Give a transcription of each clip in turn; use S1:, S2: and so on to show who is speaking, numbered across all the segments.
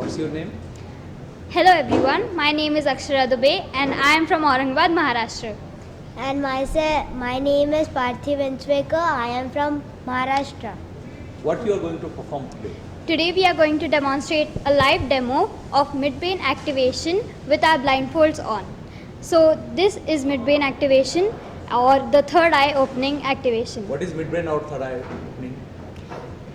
S1: What's your name?
S2: Hello everyone, my name is Akshara Dubey and I am from Aurangabad, Maharashtra.
S3: And my name is Parthiv Enchwekar. I am from Maharashtra.
S1: What you are going to perform today?
S2: Today we are going to demonstrate a live demo of midbrain activation with our blindfolds on. So this is midbrain activation or the third eye opening activation.
S1: What is midbrain or third eye opening?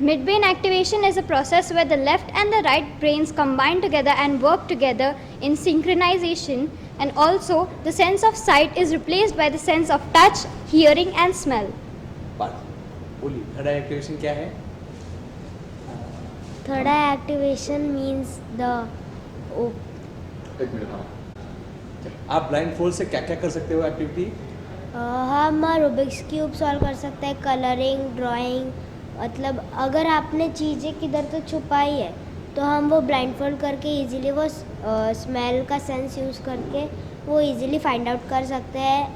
S2: Midbrain activation is a process where the left and the right brains combine together and work together in synchronization, and also the sense of sight is replaced by the sense of touch, hearing and smell.
S1: बात बोलिए, third आई activation क्या है?
S3: Third eye activation means the
S1: एक minute हाँ. आप blind fold से क्या क्या कर सकते हो एक्टिविटी?
S3: हम रूबिक्स क्यूब सॉल्व कर सकते हैं, कलरिंग, ड्राइंग. मतलब अगर आपने चीज़ें किधर तो छुपाई है तो हम वो ब्लाइंडफोल्ड करके इजीली वो स्मेल का सेंस यूज़ करके वो इजीली फाइंड आउट कर सकते हैं.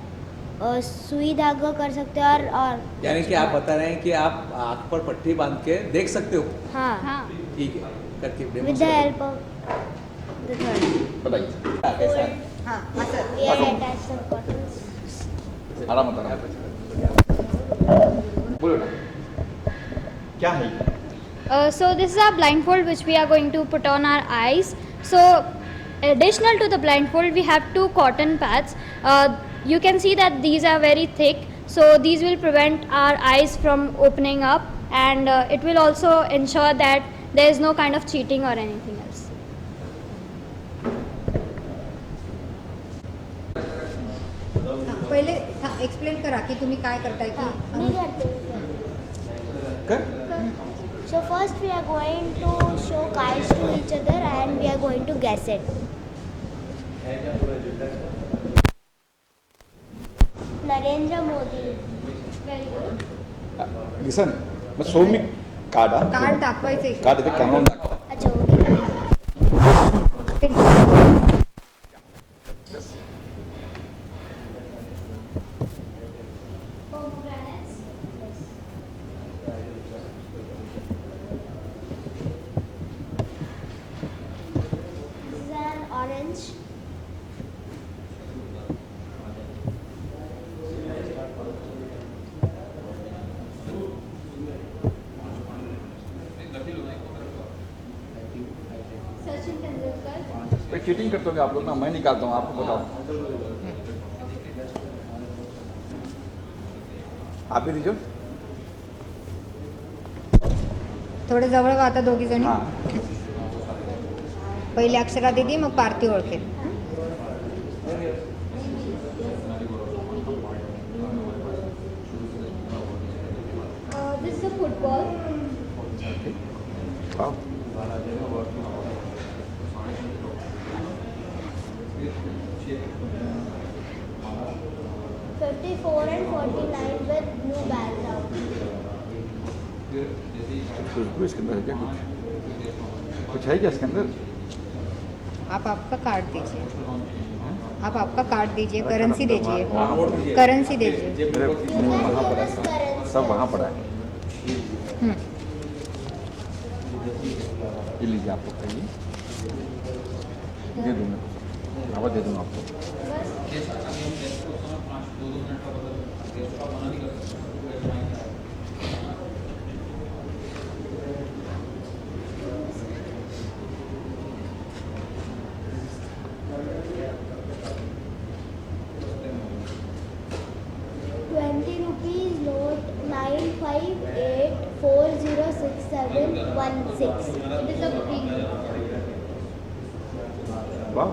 S3: सुई धागा कर सकते हैं और
S1: यानी कि आप बता रहे हैं कि आप आँख पर पट्टी बांध के देख सकते हो.
S3: हाँ,
S1: ठीक है, करके
S3: with the help of the third.
S1: बताइए कैसा है?
S4: हाँ असं
S3: we are attach some cottons.
S5: आराम बोलो ना क्या है ये?
S2: So this is our blindfold which we are going to put on our eyes. So additional to the blindfold we have two cotton pads. You can see that these are very thick, so these will prevent our eyes from opening up, and it will also ensure that there is no kind of cheating or anything else.
S4: पहिले explain करा की तुम्ही काय करताय की
S3: मी करते.
S1: कर
S3: So first we are going to show cards to each other and we are going to guess it. Narendra Modi.
S2: Very good.
S5: Listen मग सौम्य कार्ड हा
S4: कार्ड दाखवायचे
S5: कार्ड इथे कॅमेरा दाखव.
S3: अच्छा okay.
S2: Pomegranates.
S3: This is an orange.
S2: Sachin Tendulkar.
S5: पे cheating करते होंगे आप लोग ना, मैं निकालता हूँ आपको बताओ. आप ही दीजिए.
S4: थोडे जवळ व्हा आता दोघी जणी.
S5: हां
S4: पहिले अक्षरा दिदी मग Parthi ओळखेल.
S2: This is a football.
S5: Wow.
S3: 54 and 49 with blue background.
S5: खुशबू इसके अंदर है क्या? कुछ है क्या इसके अंदर?
S4: आप आपका कार्ड दीजिए. आप आपका कार्ड दीजिए, करेंसी दीजिए, करेंसी दीजिए.
S5: मेरे मुंह वहाँ पड़ा है, सब वहाँ पड़ा है. ये लीजिए आपको चाहिए दे दूँगा, आवाज़ दे दूँगा आपको.
S3: ₹20 note 958406716.
S2: It is a green.
S5: वाह.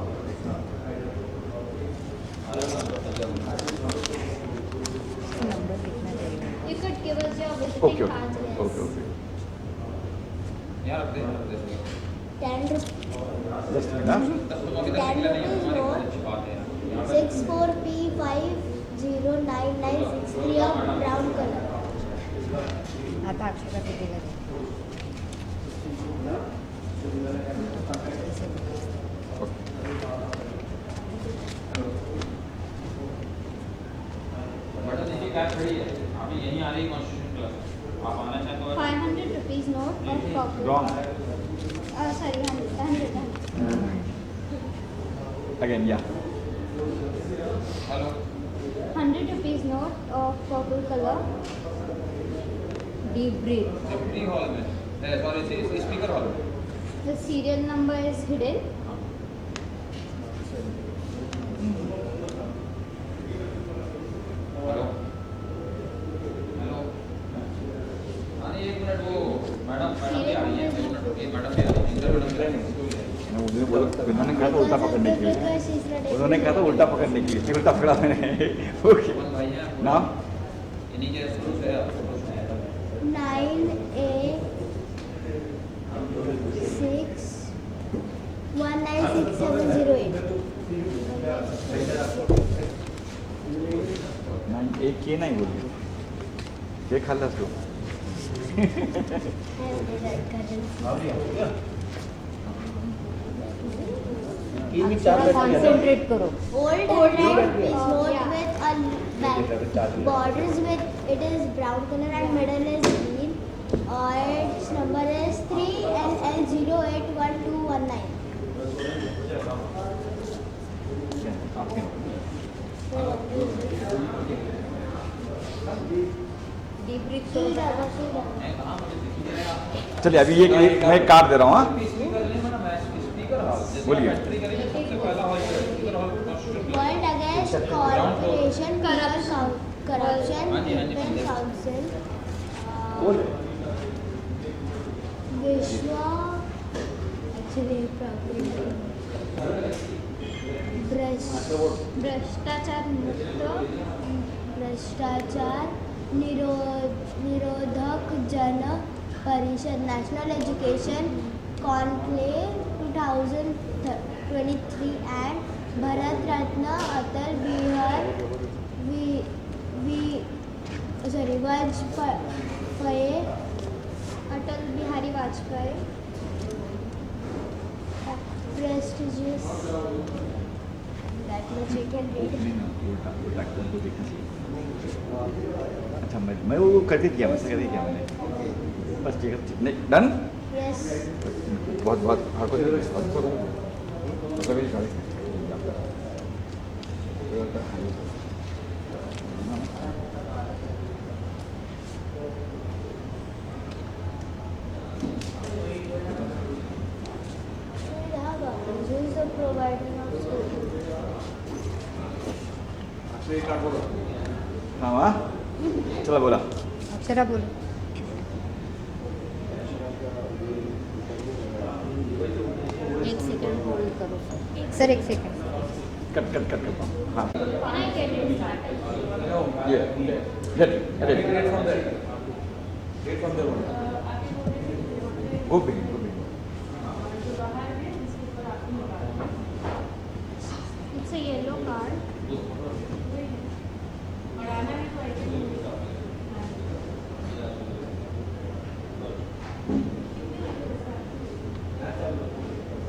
S4: नंबर कितना देगा?
S2: You could give us your
S5: okay
S2: visiting
S5: okay
S2: cards.
S5: Okay okay.
S3: 10 rupees.
S5: Just ना
S3: 10 rupees note 64P509963 of brown color.
S4: आता अक्षरा दिदीला दे.
S6: मैडम देखिए क्या खड़ी है अभी यहीं आ रही कॉन्स्टिट्यूशन क्लास आप आना चाहते हो
S2: 500 rupees note of purple.
S5: Wrong.
S2: Sorry, 100.
S1: Again, yeah.
S2: 100 rupees note of purple color.
S4: Deep breath
S6: safety hall में सॉरी स्पीकर हॉल में
S2: The serial number is hidden.
S6: Hello hello हाँ एक मिनट वो मैडम भी आ रही है एक मिनट रुकिए मैडम भी आ रही है
S1: उन्होंने बोला उन्होंने कहा था उल्टा पकड़ने के लिए उन्होंने कहा था उल्टा पकड़ने के लिए उल्टा पकड़ा मैंने ओके
S6: भाई हैं
S1: नाम
S6: इन्हीं के शुरू से
S3: 9A6196708
S1: एक के नाही बोलली ते खाल्लास तू
S4: कॉन्सेंट्रेट करो
S3: Old handwriting is note with a borders with it is brown color and middle is green. Its number is 3LL081219.
S4: Deep breath करो
S1: चलिए अभी ये मैं एक कार्ड दे रहा हूँ हाँ बोलिए
S3: World Against Corruption, Corruption, European Council, Vishwa, actually properly,
S2: भ्रष्टाचार मुक्त
S3: भ्रष्टाचार निरोधक जन परिषद national education conclave 2023 and Bharat Ratna Atal Bihari Vajpayee prestigious that much you can read.
S1: अच्छा मैं वो करके दिया वैसे करके किया मैंने बस ठीक है नहीं डन
S3: Yes.
S1: बहुत बहुत आपको
S3: Who is the provider of school?
S1: हाँ हाँ चलो बोला
S4: अक्षरा बोलो एक सेकंड होल्ड करो सर एक सेकंड
S1: कट कट कट करता हूँ हाँ
S2: Can I get it started?
S1: ये ready ready go begin
S2: It's a yellow card.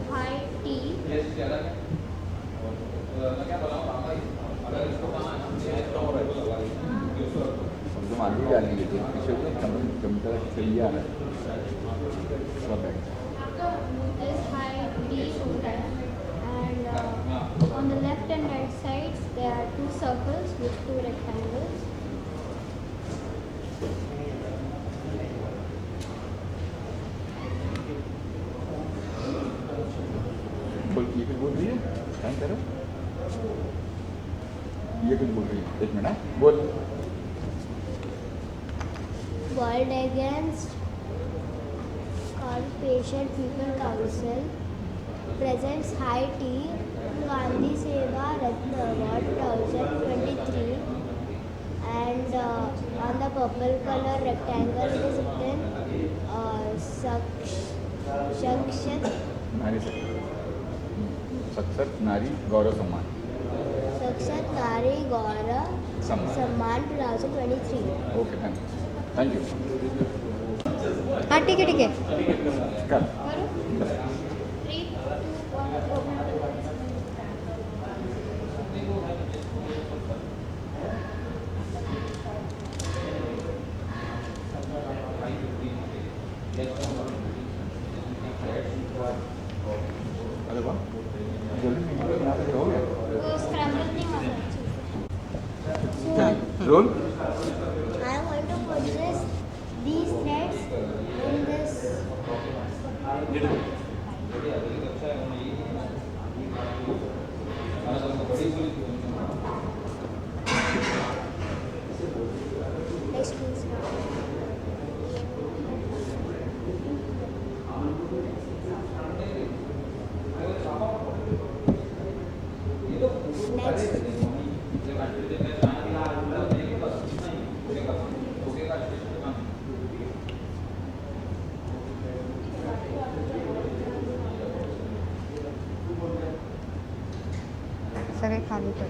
S2: High T.
S6: मैं क्या बोला हूँ रामा अगर इसको कहाँ है
S1: एकदम आलू डाल लीजिए पीछे कंप्यूटर चाहिए आ रहा है सब है
S2: Is high T and on the left and right sides there are two circles with two rectangles.
S1: बोल ये कुछ बोल रही है टाइम करो ये कुछ बोल रही है एक मिनट बोल
S3: World Against Corruption People Council presents High Tea Gandhi Seva Ratna Award 2023 and on the purple color rectangle it is written Sakshat
S1: नारी सक्षत नारी गौरव सम्मान
S3: Nari Gaura Samman 2023.
S1: Okay thank you
S4: हाँ ठीक है
S1: कर
S2: 3, 2, 1, open.
S1: Roll
S3: I want to put these threads in this. Next piece. Next.
S4: सगळे खाली कर.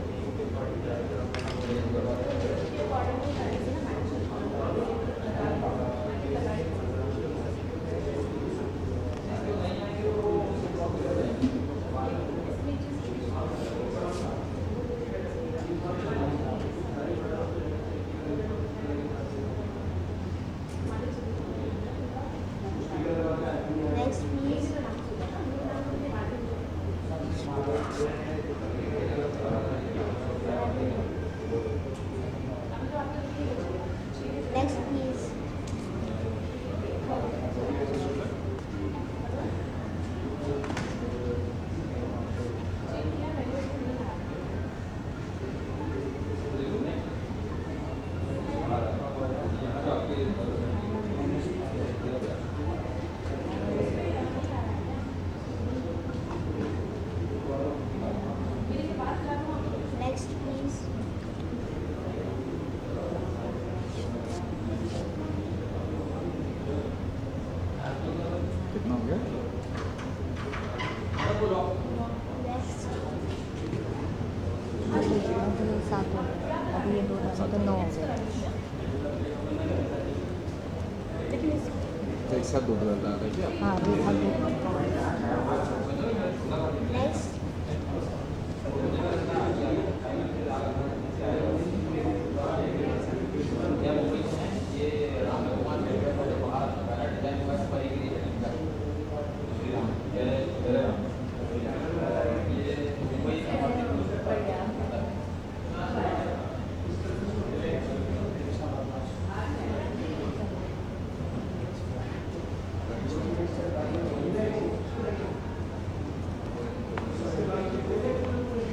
S3: Next piece. Next piece. Next piece.
S1: कितना हो गया?
S3: Next.
S4: अभी 7 हो गए. अभी ये 2 डालो तो 9 हो गए.
S5: एक साथ दो डालना है क्या?
S4: हाँ अभी अभी
S3: Next.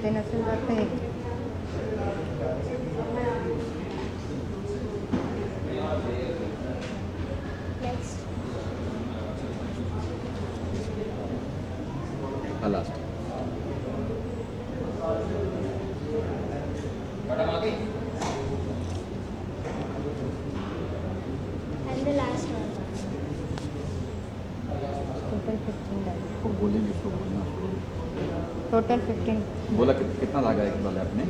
S4: ते नसेल तर ते
S3: Next.
S5: लास्ट
S6: मैडम आ गई.
S3: And the last one.
S4: Total 15 डाले.
S1: वो बोलेंगे तो बोलना.
S4: टोटल 15.
S1: बोला कितना लगा एक बार आपने?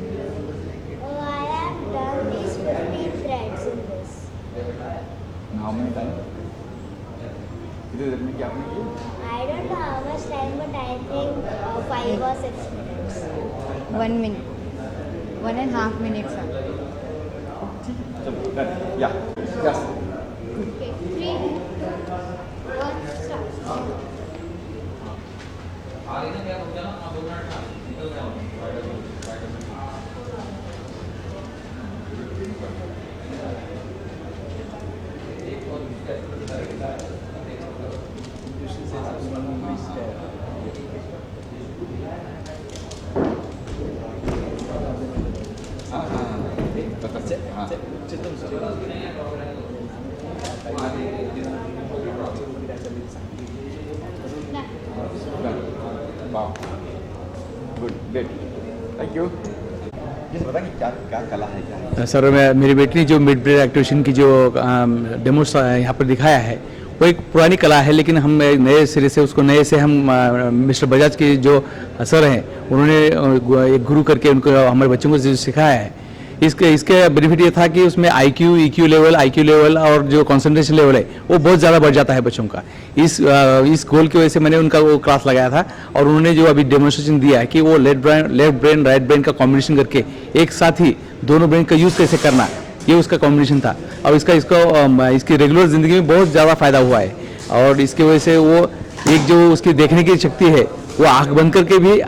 S3: Oh, I have done these 15 threads in this.
S1: How many time? कितने देर में क्या आपने किया?
S3: I don't know how much time, but I think 5 or 6 minutes.
S4: 1 minute. 1.5 minutes.
S1: चलो डन. या यस.
S2: Okay, 3, 2, 1, start.
S6: आ रही ना क्या रुक जाना. 2 मिनट था. निकल जाओ.
S1: हाँ हाँ. हाँ. वाह. गुड. ग्रेट. Thank you. जिस बता कि क्या क्या कला है क्या?
S7: सर मेरी बेटी ने जो मिड ब्रेड एक्टिवेशन की जो डेमो यहाँ पर दिखाया है वो एक पुरानी कला है, लेकिन हम नए सिरे से उसको नए से हम मिस्टर बजाज के जो सर हैं उन्होंने एक गुरु करके उनको हमारे बच्चों को जो सिखाया है, इसके बेनिफिट ये था कि उसमें IQ EQ लेवल और जो कंसंट्रेशन लेवल है वो बहुत ज़्यादा बढ़ जाता है बच्चों का। इस गोल की वजह से मैंने उनका वो क्लास लगाया था और उन्होंने जो अभी डेमोन्स्ट्रेशन दिया है कि वो लेफ्ट ब्रेन राइट ब्रेन का कॉम्बिनेशन करके एक साथ ही दोनों ब्रेन का यूज़ कैसे करना, ये उसका कॉम्बिनेशन था और इसकी रेगुलर ज़िंदगी में बहुत ज़्यादा फायदा हुआ है। और इसकी वजह से वो एक जो उसकी देखने की शक्ति है वो आँख बंद करके भी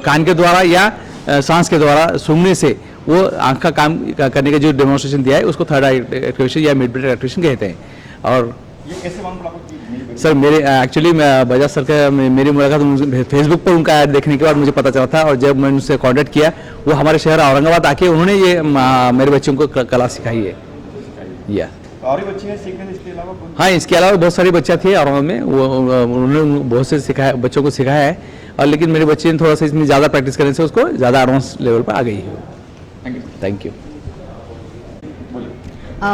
S7: कान के द्वारा या सांस के द्वारा सूंघने से वो आँख का काम करने का जो डेमोन्स्ट्रेशन दिया है उसको थर्ड आई एक्टिवेशन या मिड ब्रेन एक्टिवेशन कहते हैं। और
S1: ये कैसे मालूम पड़ा आपको कि मेरी बेटी-
S7: सर मेरे एक्चुअली बजाज सर का मेरी मुलाकात फेसबुक पर उनका ऐड देखने के बाद मुझे पता चला था, और जब मैंने उनसे कांटेक्ट किया वो हमारे शहर औरंगाबाद आके उन्होंने ये मेरे बच्चों को कला सिखाई है। या
S1: और भी बच्चे हैं सीखने में इसके अलावा कौन?
S7: हाँ, इसके अलावा बहुत सारे बच्चे थे औरंगाबाद में, वो उन्होंने बहुत से सिखाया बच्चों को सिखाया है, और लेकिन मेरे बच्चे ने थोड़ा सा इसमें ज़्यादा प्रैक्टिस करने से उसको ज़्यादा एडवांस लेवल पर आ गई है।
S1: Thank you.
S7: Thank you.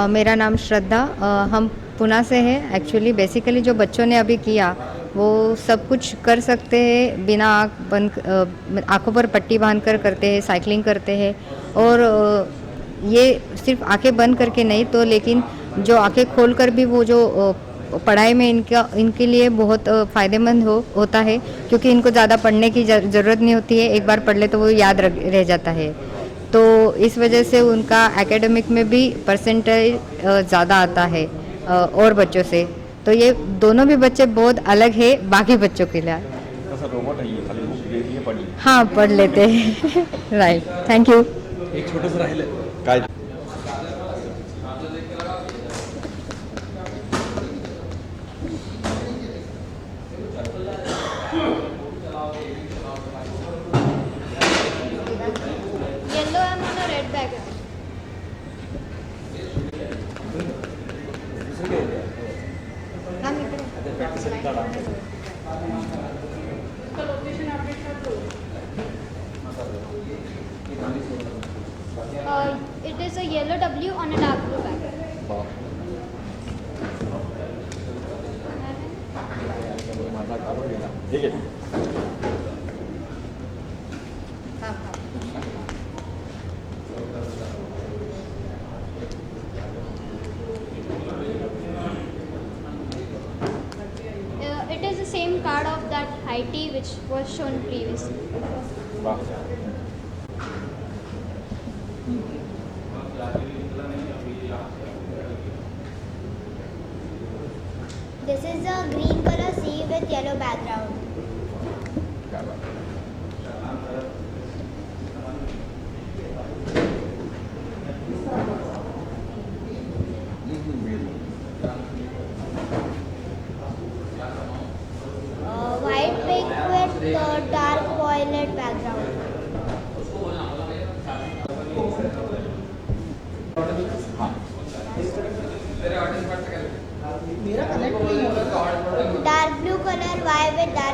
S4: मेरा नाम श्रद्धा, हम पुणे से हैं। एक्चुअली बेसिकली जो बच्चों ने अभी किया वो सब कुछ कर सकते हैं बिना आँखों पर पट्टी बांधकर करते हैं, साइकिलिंग करते हैं, और ये सिर्फ आंखें बंद करके नहीं तो लेकिन जो आंखें खोलकर भी वो जो पढ़ाई में इनके लिए बहुत फ़ायदेमंद होता है, क्योंकि इनको ज़्यादा पढ़ने की ज़रूरत नहीं होती है, एक बार पढ़ ले तो वो याद रह जाता है। तो इस वजह से उनका एकेडमिक में भी परसेंटेज ज़्यादा आता है और बच्चों से। तो ये दोनों भी बच्चे बहुत अलग है बाकी बच्चों के लिए।
S1: सर रोबोट है ये, खाली बुक दे दिए पढ़ ली।
S4: हाँ, पढ़ लेते हैं। Right, thank you.
S7: एक छोटा सा राहिल
S1: काय
S2: Yellow I'm on a red background. It is a yellow W on a dark blue background.
S1: ठीक है।
S2: It is the same card of that high tea which was shown previously.
S1: वाह।
S3: This is a green color sea with yellow background.
S1: क्या बात है।
S3: White pink with dark violet background. Dark blue color Y with dark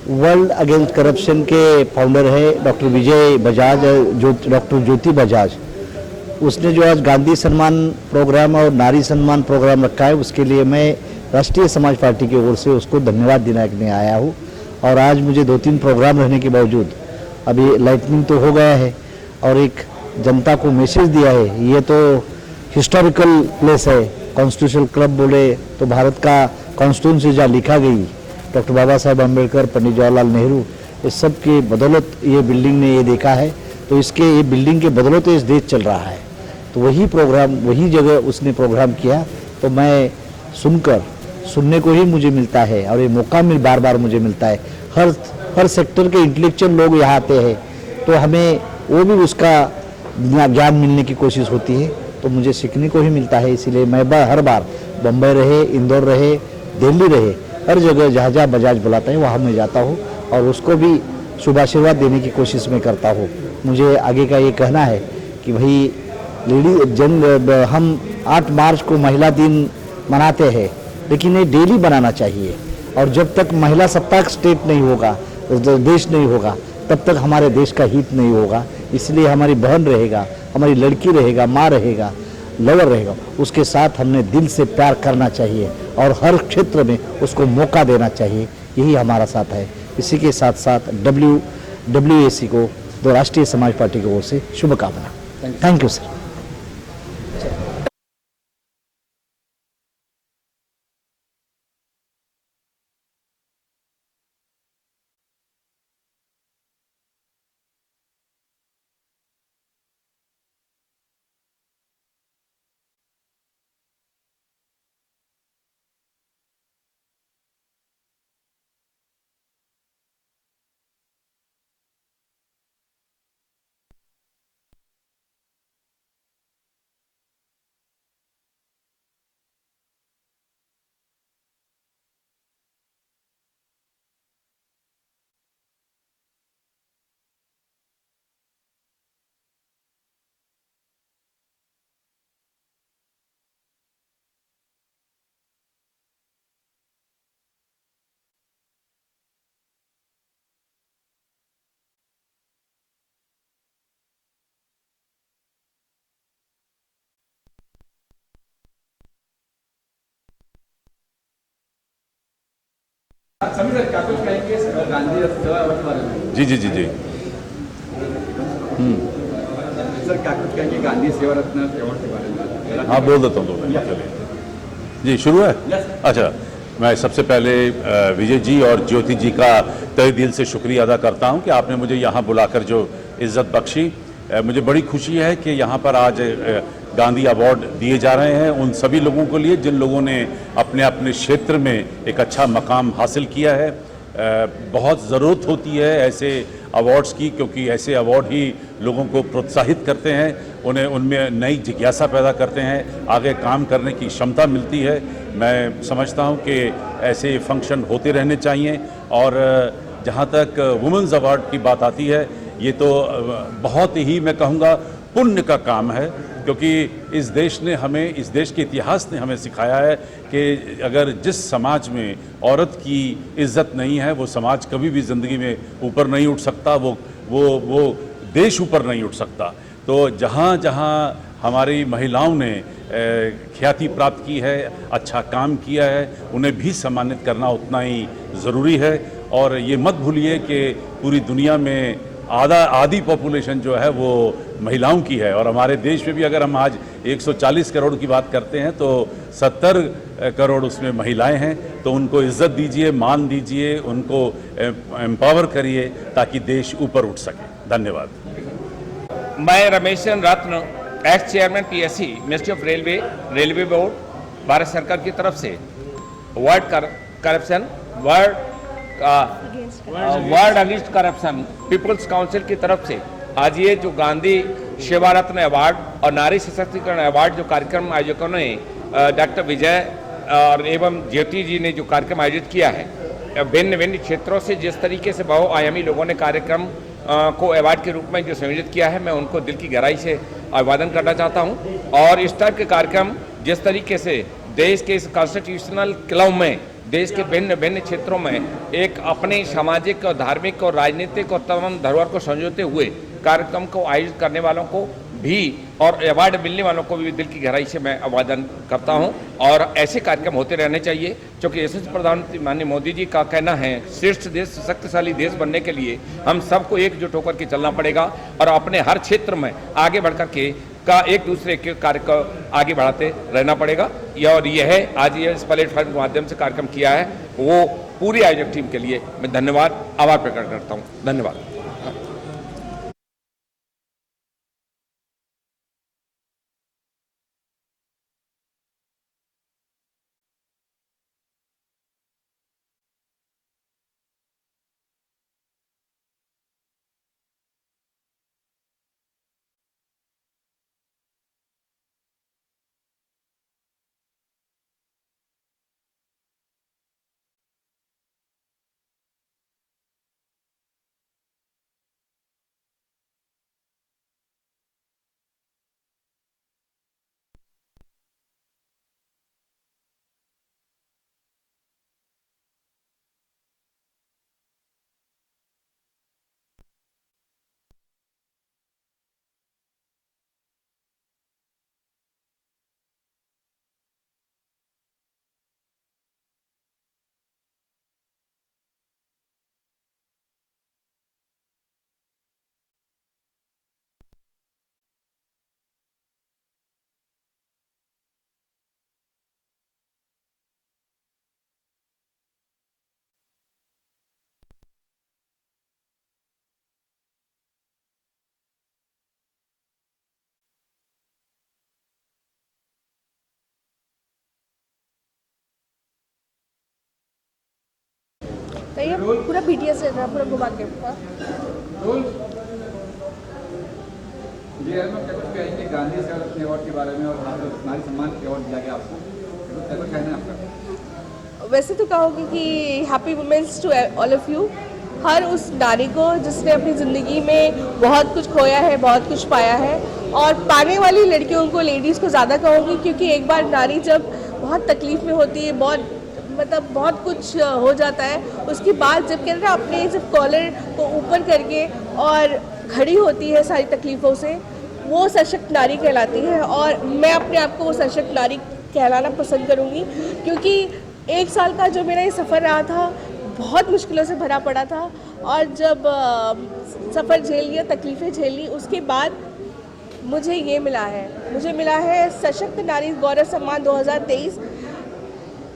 S8: world against corruption के founder है doctor Vijay Bajaj, doctor ज्योति बजाज। उसने जो आज गांधी सम्मान प्रोग्राम और नारी सम्मान प्रोग्राम रखा है, उसके लिए मैं राष्ट्रीय समाज पार्टी की ओर से उसको धन्यवाद देने आया हूँ। और आज मुझे 2-3 प्रोग्राम रहने के बावजूद अभी लाइटनिंग तो हो गया है और एक जनता को मैसेज दिया है। ये तो हिस्टोरिकल प्लेस है, कॉन्स्टिट्यूशनल क्लब बोले तो भारत का कॉन्स्टिट्यूंसी जहाँ लिखा गई, डॉक्टर बाबा साहेब अम्बेडकर, पंडित जवाहरलाल नेहरू, इस सब की बदौलत ये बिल्डिंग ने ये देखा है। तो इसके ये बिल्डिंग के बदौलत इस देश चल रहा है। तो वही प्रोग्राम, वही जगह उसने प्रोग्राम किया, तो मैं सुनने को ही मुझे मिलता है और ये मौका बार बार मुझे मिलता है। हर सेक्टर के इंटेलेक्चुअल लोग यहाँ आते हैं, तो हमें वो भी उसका ज्ञान मिलने की कोशिश होती है, तो मुझे सीखने को ही मिलता है। इसीलिए मैं हर बार बम्बई रहे, इंदौर रहे, दिल्ली रहे, हर जगह जहाँ जहाँ बजाज बुलाता है वहाँ मैं जाता हूँ और उसको भी शुभाशीर्वाद देने की कोशिश में करता हूँ। मुझे आगे का ये कहना है कि भाई हम 8 मार्च को महिला दिन मनाते हैं, लेकिन ये डेली बनाना चाहिए। और जब तक महिला सत्ताक स्टेट नहीं होगा, देश नहीं होगा, तब तक हमारे देश का हित नहीं होगा। इसलिए हमारी बहन रहेगा, हमारी लड़की रहेगा, माँ रहेगा, लवर रहेगा, उसके साथ हमने दिल से प्यार करना चाहिए और हर क्षेत्र में उसको मौका देना चाहिए। यही हमारा साथ है। इसी के साथ साथ WAC को, तो राष्ट्रीय समाज पार्टी की ओर से शुभकामना। Thank you sir.
S1: Sameer sir, क्या कुछ कहेंगे गांधी अवार्ड के बारे में?
S5: जी।
S1: सर, क्या कुछ कहेंगे गांधी सेवा रत्न अवार्ड के बारे में?
S5: हाँ, बोल देता हूँ 2 मिनट, चलिए जी, शुरू है। अच्छा, मैं सबसे पहले विजय जी और ज्योति जी का तहे दिल से शुक्रिया अदा करता हूँ कि आपने मुझे यहाँ बुलाकर जो इज़्ज़त बख्शी। मुझे बड़ी खुशी है कि यहाँ पर आज गांधी अवार्ड दिए जा रहे हैं उन सभी लोगों के लिए जिन लोगों ने अपने अपने क्षेत्र में एक अच्छा मकाम हासिल किया है। बहुत ज़रूरत होती है ऐसे अवार्ड्स की, क्योंकि ऐसे अवार्ड ही लोगों को प्रोत्साहित करते हैं, उन्हें उनमें नई जिज्ञासा पैदा करते हैं, आगे काम करने की क्षमता मिलती है। मैं समझता हूँ कि ऐसे फंक्शन होते रहने चाहिए। और जहाँ तक वुमेंस अवार्ड की बात आती है, ये तो बहुत ही, मैं कहूँगा, पुण्य का काम है, क्योंकि इस देश ने हमें, इस देश के इतिहास ने हमें सिखाया है कि अगर जिस समाज में औरत की इज्जत नहीं है, वो समाज कभी भी ज़िंदगी में ऊपर नहीं उठ सकता, वो देश ऊपर नहीं उठ सकता। तो जहाँ जहाँ हमारी महिलाओं ने ख्याति प्राप्त की है, अच्छा काम किया है, उन्हें भी सम्मानित करना उतना ही ज़रूरी है। और ये मत भूलिए कि पूरी दुनिया में आधी पॉपुलेशन जो है वो महिलाओं की है, और हमारे देश में भी अगर हम आज 140 करोड़ की बात करते हैं तो 70 करोड़ उसमें महिलाएं हैं। तो उनको इज्जत दीजिए, मान दीजिए, उनको एम्पावर करिए ताकि देश ऊपर उठ सके। धन्यवाद।
S9: मैं Ramesh Ratna, ex chairman PSC, ministry of railway board, Bharat सरकार की तरफ से world corruption, world against corruption people's council की तरफ से आज ये जो गांधी सेवा रत्न अवार्ड और नारी सशक्तिकरण अवार्ड जो कार्यक्रम आयोजकों ने डॉक्टर विजय और एवं ज्योति जी ने जो कार्यक्रम आयोजित किया है, भिन्न भिन्न क्षेत्रों से जिस तरीके से बहुआयामी लोगों ने कार्यक्रम को अवार्ड के रूप में जो संयोजित किया है, मैं उनको दिल की गहराई से अभिवादन करना चाहता हूं। और इस टाइप के कार्यक्रम जिस तरीके से देश के इस कॉन्स्टिट्यूशनल क्लब में देश के भिन्न भिन्न क्षेत्रों में एक अपने सामाजिक और धार्मिक और राजनीतिक और तमाम धरोहर को संजोते हुए कार्यक्रम को आयोजित करने वालों को भी और अवार्ड मिलने वालों को भी दिल की गहराई से मैं अभिवादन करता हूं। और ऐसे कार्यक्रम होते रहने चाहिए, क्योंकि यशस्वी प्रधानमंत्री माननीय मोदी जी का कहना है श्रेष्ठ देश, शक्तिशाली देश बनने के लिए हम सबको एकजुट होकर के चलना पड़ेगा और अपने हर क्षेत्र में आगे बढ़कर के का एक दूसरे के कार्य को आगे बढ़ाते रहना पड़ेगा। और यह आज ये इस प्लेटफॉर्म के माध्यम से कार्यक्रम किया है, वो पूरी आयोजक टीम के लिए मैं धन्यवाद आभार प्रकट करता हूँ। धन्यवाद।
S10: तो ये पूरा BTS है ना, पूरा घुमा के
S1: जी मैं क्या कुछ कहेंगे गांधी सेवा अवार्ड के बारे में और नारी सम्मान अवार्ड दिया गया आपको, क्या कुछ कहना है आपका?
S10: वैसे तो कहूँगी कि happy women's to all of you. हर उस नारी को जिसने अपनी ज़िंदगी में बहुत कुछ खोया है, बहुत कुछ पाया है, और पाने वाली लड़कियों को, लेडीज़ को ज़्यादा कहूँगी, क्योंकि एक बार नारी जब बहुत तकलीफ़ में होती है, बहुत कुछ हो जाता है, उसके बाद जब कहते हैं ना अपने जब कॉलर को ऊपर करके और खड़ी होती है सारी तकलीफ़ों से, वो सशक्त नारी कहलाती है। और मैं अपने आप को वो सशक्त नारी कहलाना पसंद करूँगी, क्योंकि 1 साल का जो मेरा ये सफ़र रहा था बहुत मुश्किलों से भरा पड़ा था, और जब सफ़र झेल लिया, तकलीफ़ें झेल ली, उसके बाद मुझे ये मिला है सशक्त नारी गौरव सम्मान 2023,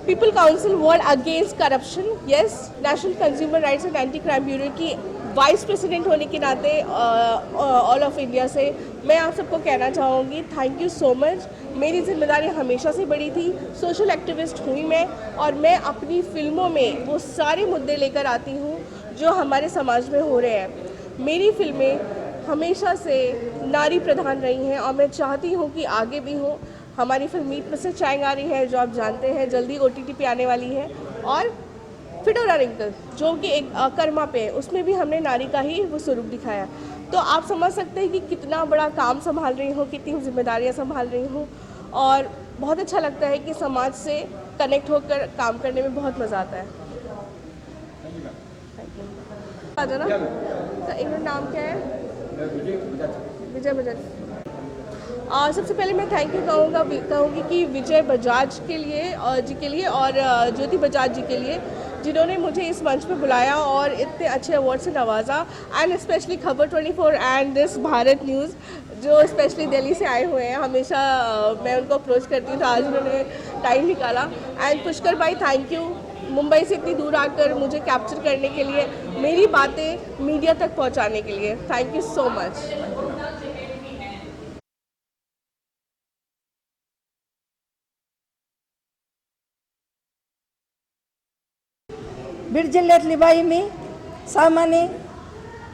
S10: people council world against corruption, yes, national consumer rights and anti crime bureau की वाइस प्रेसिडेंट होने के नाते ऑल ऑफ इंडिया से मैं आप सबको कहना चाहूँगी थैंक यू सो मच। मेरी जिम्मेदारी हमेशा से बड़ी थी, सोशल एक्टिविस्ट हुई मैं, और मैं अपनी फिल्मों में वो सारे मुद्दे लेकर आती हूँ जो हमारे समाज में हो रहे हैं। मेरी फिल्में हमेशा से नारी प्रधान रही हैं और मैं चाहती हूँ कि आगे भी हो। हमारी फिल्म मीट में से चांगारी है जो आप जानते हैं, जल्दी OTT पे आने वाली है, और फिटोरा रिंकल जो कि एक कर्मा पे है, उसमें भी हमने नारी का ही वो स्वरूप दिखाया। तो आप समझ सकते हैं कि कितना बड़ा काम संभाल रही हूँ, कितनी जिम्मेदारियाँ संभाल रही हूँ, और बहुत अच्छा लगता है कि समाज से कनेक्ट होकर काम करने में बहुत मज़ा आता है। आ जाना, तो इनका नाम क्या है? विजय बजाज। सबसे पहले मैं थैंक यू कहूँगी कि विजय बजाज के लिए और ज्योति बजाज जी के लिए, जिन्होंने मुझे इस मंच पे बुलाया और इतने अच्छे अवार्ड से नवाजा, एंड स्पेशली खबर 24 एंड दिस भारत न्यूज़ जो स्पेशली दिल्ली से आए हुए हैं। हमेशा मैं उनको अप्रोच करती हूँ, तो आज उन्होंने टाइम निकाला। एंड पुष्कर भाई थैंक यू, मुंबई से इतनी दूर आकर मुझे कैप्चर करने के लिए, मेरी बातें मीडिया तक पहुँचाने के लिए, thank you so much.
S11: Beed जिल्ह्यातली बाई मी सामान्य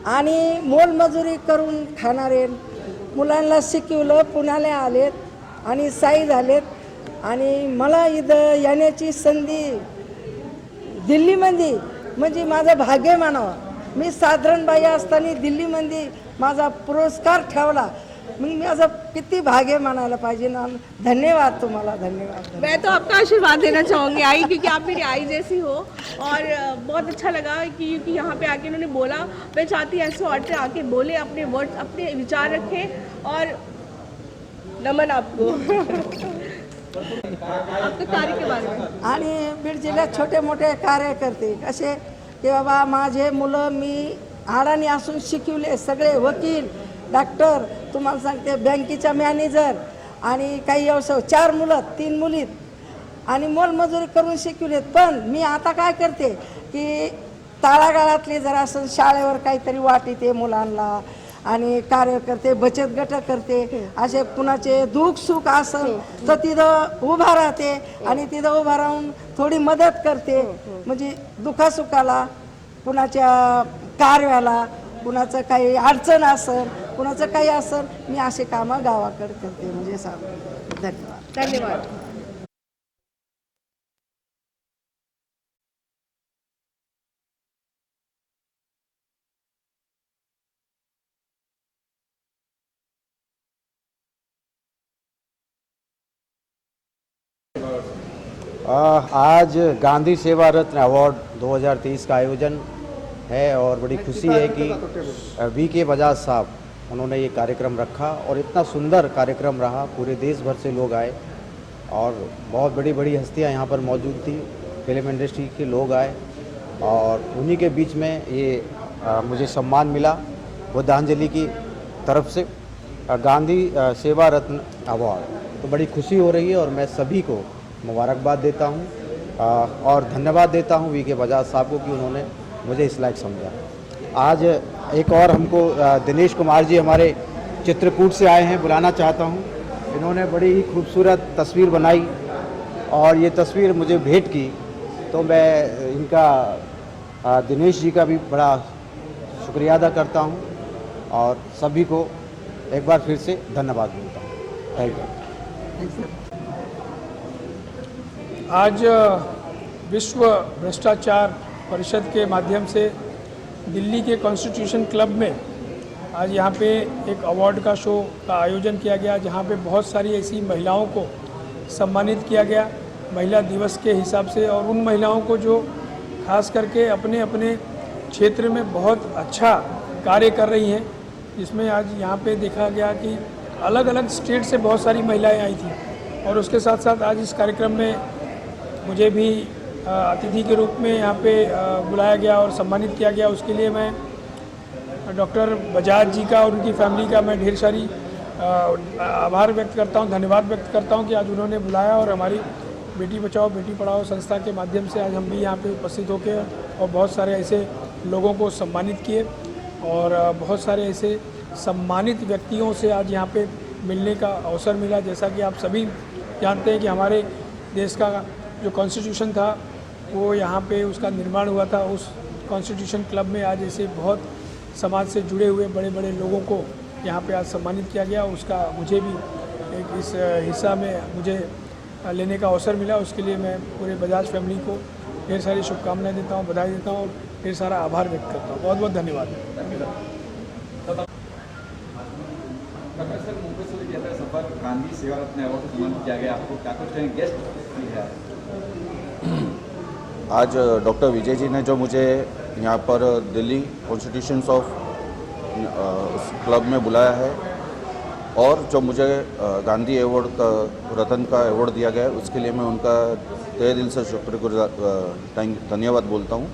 S11: आणि मोलमजुरी करून खाणारे, मुलांना शिकवलं, पुण्याला आलेत आणि साई झालेत आणि मला इथं येण्याची संधी दिल्लीमध्ये म्हणजे माझं भाग्य मानावं। मी साधारण बाई असताना दिल्लीमध्ये माझा पुरस्कार ठेवला मग मी असं किती भाग्य मानायला पाहिजे ना. धन्यवाद तुम्हाला, धन्यवाद.
S10: मैं तो आपका आशीर्वाद देना चाहूँगी आई, क्योंकि आप मेरी आई जैसी हो और बहुत अच्छा लगा कि क्योंकि यहाँ पे आके उन्होंने बोला. मैं चाहती ऐसे औरतें आके बोले, अपने वर्ड्स, अपने विचार रखें. और नमन आपको आपके कार्य के बारे में.
S11: आणि बीड जिल्ह्यात छोटे मोठे कार्य करते कसे की बाबा माझे मुलं मी अडाणी असून शिकवले, सगळे वकील, डॉक्टर, तुम्हाला सांगते बँकेचा मॅनेजर आणि काही व्यवसाय, 4 मुलं 3 मुलीत आणि मोलमजुरी करून शिकवलेत. पण मी आता काय करते की तळागाळातले जरा असं शाळेवर काहीतरी वाटते मुलांना आणि कार्य करते, बचत गट करते. असे कुणाचे दुःख सुख असेल तर तिथं उभा राहते आणि तिथं उभा राहून थोडी मदत करते. म्हणजे दुखासुखाला, कुणाच्या कार्याला, कुणाचं काही अडचण असेल, कुणाचं काही असेल, मी असे कामं गावाकडे करते. म्हणजे सांग धन्यवाद.
S10: धन्यवाद.
S12: आज गांधी सेवा रत्न अवार्ड 2023 का आयोजन है और बड़ी खुशी है कि वी.के. बजाज साहब उन्होंने ये कार्यक्रम रखा और इतना सुंदर कार्यक्रम रहा. पूरे देश भर से लोग आए और बहुत बड़ी बड़ी हस्तियां यहाँ पर मौजूद थी, फिल्म इंडस्ट्री के लोग आए और उन्हीं के बीच में ये मुझे सम्मान मिला बुद्धांजलि की तरफ से, गांधी सेवा रत्न अवार्ड. तो बड़ी खुशी हो रही है और मैं सभी को मुबारकबाद देता हूँ और धन्यवाद देता हूँ वी.के. बजाज साहब को कि उन्होंने मुझे इस लायक समझा. आज एक और हमको दिनेश कुमार जी हमारे चित्रकूट से आए हैं, बुलाना चाहता हूँ. इन्होंने बड़ी ही खूबसूरत तस्वीर बनाई और ये तस्वीर मुझे भेंट की, तो मैं इनका दिनेश जी का भी बड़ा शुक्रिया अदा करता हूँ और सभी को एक बार फिर से धन्यवाद देता हूँ. Thank you.
S13: आज विश्व भ्रष्टाचार परिषद के माध्यम से दिल्ली के कॉन्स्टिट्यूशन क्लब में आज यहाँ पे एक अवार्ड का शो का आयोजन किया गया, जहाँ पे बहुत सारी ऐसी महिलाओं को सम्मानित किया गया महिला दिवस के हिसाब से. और उन महिलाओं को जो खास करके अपने अपने क्षेत्र में बहुत अच्छा कार्य कर रही हैं, जिसमें आज यहाँ पे देखा गया कि अलग अलग स्टेट से बहुत सारी महिलाएं आई थी. और उसके साथ साथ आज इस कार्यक्रम में मुझे भी अतिथि के रूप में यहाँ पे बुलाया गया और सम्मानित किया गया. उसके लिए मैं डॉक्टर बजाज जी का और उनकी फैमिली का मैं ढेर सारी आभार व्यक्त करता हूँ, धन्यवाद व्यक्त करता हूँ कि आज उन्होंने बुलाया और हमारी बेटी बचाओ बेटी पढ़ाओ संस्था के माध्यम से आज हम भी यहाँ पे उपस्थित होकर और बहुत सारे ऐसे लोगों को सम्मानित किए और बहुत सारे ऐसे सम्मानित व्यक्तियों से आज यहाँ पे मिलने का अवसर मिला. जैसा कि आप सभी जानते हैं कि हमारे देश का जो कॉन्स्टिट्यूशन था वो यहाँ पे उसका निर्माण हुआ था. उस कॉन्स्टिट्यूशन क्लब में आज ऐसे बहुत समाज से जुड़े हुए बड़े बड़े लोगों को यहाँ पे आज सम्मानित किया गया. उसका मुझे भी एक इस हिस्सा में मुझे लेने का अवसर मिला. उसके लिए मैं पूरे बजाज फैमिली को ढेर सारी शुभकामनाएं देता हूँ, बधाई देता हूँ और ढेर सारा आभार व्यक्त करता हूँ. बहुत बहुत धन्यवाद.
S1: सर, मुंबई से किया था सफर, गांधी सेवा रत्न अवार्ड से सम्मानित किया गया आपको, क्या कुछ गेस्ट है?
S14: आज डॉक्टर विजय जी ने जो मुझे यहाँ पर दिल्ली कॉन्स्टिट्यूशंस ऑफ क्लब में बुलाया है और जो मुझे गांधी अवार्ड का रत्न का अवार्ड दिया गया है, उसके लिए मैं उनका तहे दिल से शुक्रिया धन्यवाद बोलता हूँ.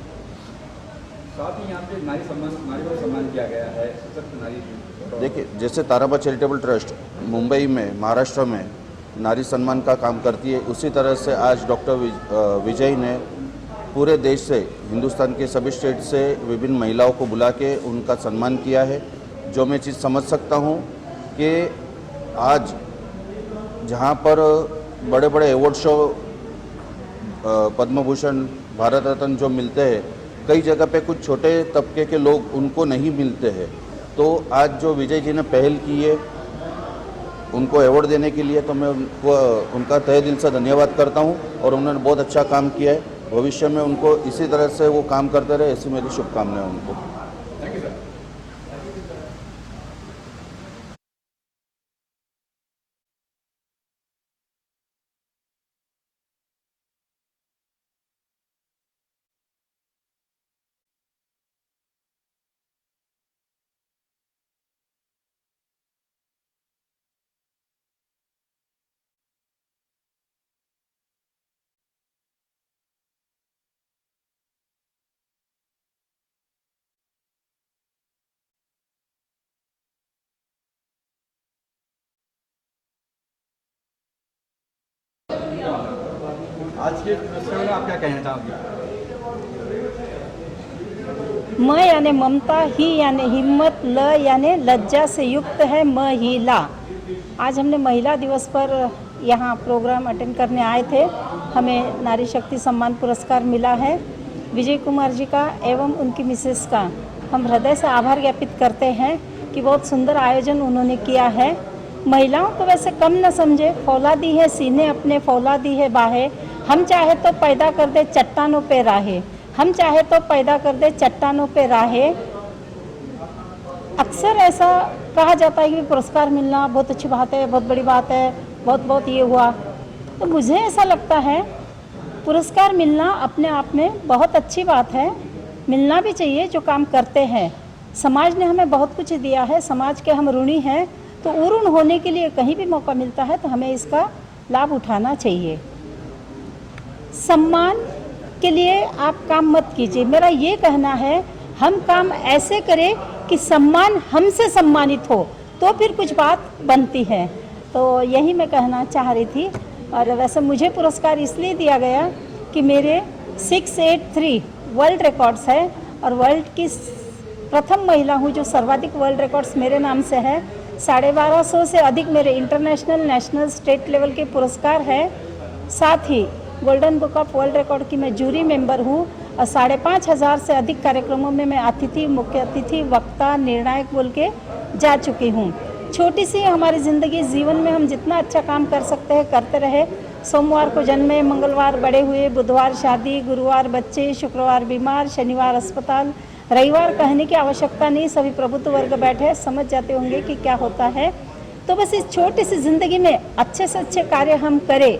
S1: साथ ही यहाँ पे नारी को सम्मान किया गया है, सशक्त नारी.
S14: देखिए, जैसे ताराबा चैरिटेबल ट्रस्ट मुंबई में महाराष्ट्र में नारी सम्मान का काम करती है, उसी तरह से आज डॉक्टर विजय ने पूरे देश से, हिंदुस्तान के सभी स्टेट से विभिन्न महिलाओं को बुला के उनका सम्मान किया है. जो मैं चीज़ समझ सकता हूँ कि आज जहाँ पर बड़े बड़े अवार्ड शो पद्म भूषण, भारत रत्न जो मिलते हैं, कई जगह पे कुछ छोटे तबके के लोग उनको नहीं मिलते हैं. तो आज जो विजय जी ने पहल की है उनको अवार्ड देने के लिए, तो मैं उनका तहे दिल से धन्यवाद करता हूं और उन्होंने बहुत अच्छा काम किया है. भविष्य में उनको इसी तरह से वो काम करते रहे, ऐसी मेरी शुभकामनाएं उनको.
S1: आज के विषय में आप क्या कहना चाहोगे?
S15: म यानी ममता, ही यानी हिम्मत, ल यानी लज्जा से युक्त है महिला। आज हमने महिला दिवस पर यहाँ प्रोग्राम अटेंड करने आए थे। हमें नारी शक्ति सम्मान पुरस्कार मिला है। विजय कुमार जी का एवं उनकी मिसेस का हम हृदय से आभार ज्ञापित करते हैं कि बहुत सुंदर आयोजन उन्होंने किया है। महिलाओं को वैसे कम न समझे, फौलादी है सीने अपने, फौलादी है बाहें। हम चाहे तो पैदा कर दे चट्टानों पे राहें, हम चाहे तो पैदा कर दे चट्टानों पे राहें। अक्सर ऐसा कहा जाता है कि पुरस्कार मिलना बहुत अच्छी बात है, बहुत बड़ी बात है, बहुत बहुत ये हुआ। तो मुझे ऐसा लगता है पुरस्कार मिलना अपने आप में बहुत अच्छी बात है, मिलना भी चाहिए जो काम करते हैं। समाज ने हमें बहुत कुछ दिया है, समाज के हम ऋणी हैं, तो ऋण होने के लिए कहीं भी मौका मिलता है तो हमें इसका लाभ उठाना चाहिए। सम्मान के लिए आप काम मत कीजिए, मेरा ये कहना है हम काम ऐसे करें कि सम्मान हमसे सम्मानित हो, तो फिर कुछ बात बनती है। तो यही मैं कहना चाह रही थी। और वैसे मुझे पुरस्कार इसलिए दिया गया कि मेरे 683 वर्ल्ड रिकॉर्ड्स है और वर्ल्ड की प्रथम महिला हूँ जो सर्वाधिक वर्ल्ड रिकॉर्ड्स मेरे नाम से है। 1250 से अधिक मेरे इंटरनेशनल, नेशनल, स्टेट लेवल के पुरस्कार है। साथ ही golden book of world record की मैं जूरी मेंबर हूँ और 5500 से अधिक कार्यक्रमों में मैं अतिथि, मुख्य अतिथि, वक्ता, निर्णायक बोल के जा चुकी हूँ। छोटी सी हमारी ज़िंदगी, जीवन में हम जितना अच्छा काम कर सकते हैं करते रहे। सोमवार को जन्मे, मंगलवार बड़े हुए, बुधवार शादी, गुरुवार बच्चे, शुक्रवार बीमार, शनिवार अस्पताल, रविवार कहने की आवश्यकता नहीं, सभी प्रभुत्व वर्ग बैठे समझ जाते होंगे कि क्या होता है। तो बस इस छोटी सी ज़िंदगी में अच्छे से अच्छे कार्य हम करें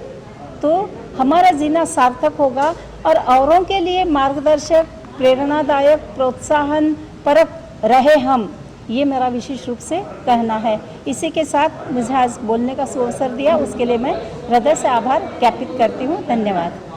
S15: तो हमारा जीना सार्थक होगा और औरों के लिए मार्गदर्शक, प्रेरणादायक, प्रोत्साहन परक रहे हम, ये मेरा विशेष रूप से कहना है। इसी के साथ मुझे आज बोलने का अवसर दिया, उसके लिए मैं हृदय से आभार ज्ञापित करती हूँ। धन्यवाद।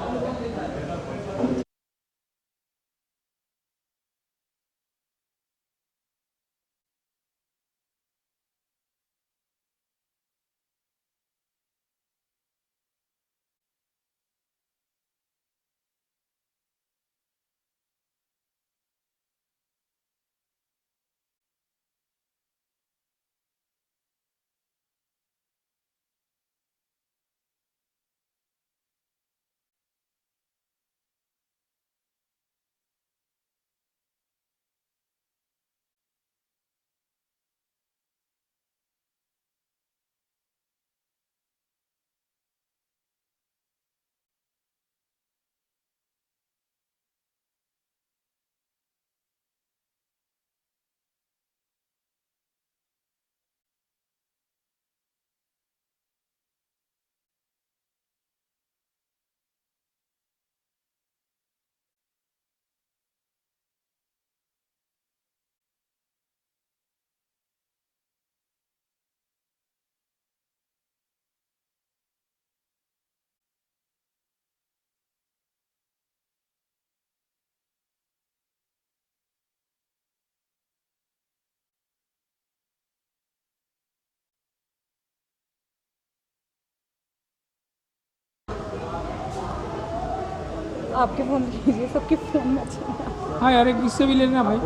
S13: आपके फोन कीजिए, सबके फोन में अच्छा। हाँ यार, एक इससे भी ले लेना भाई।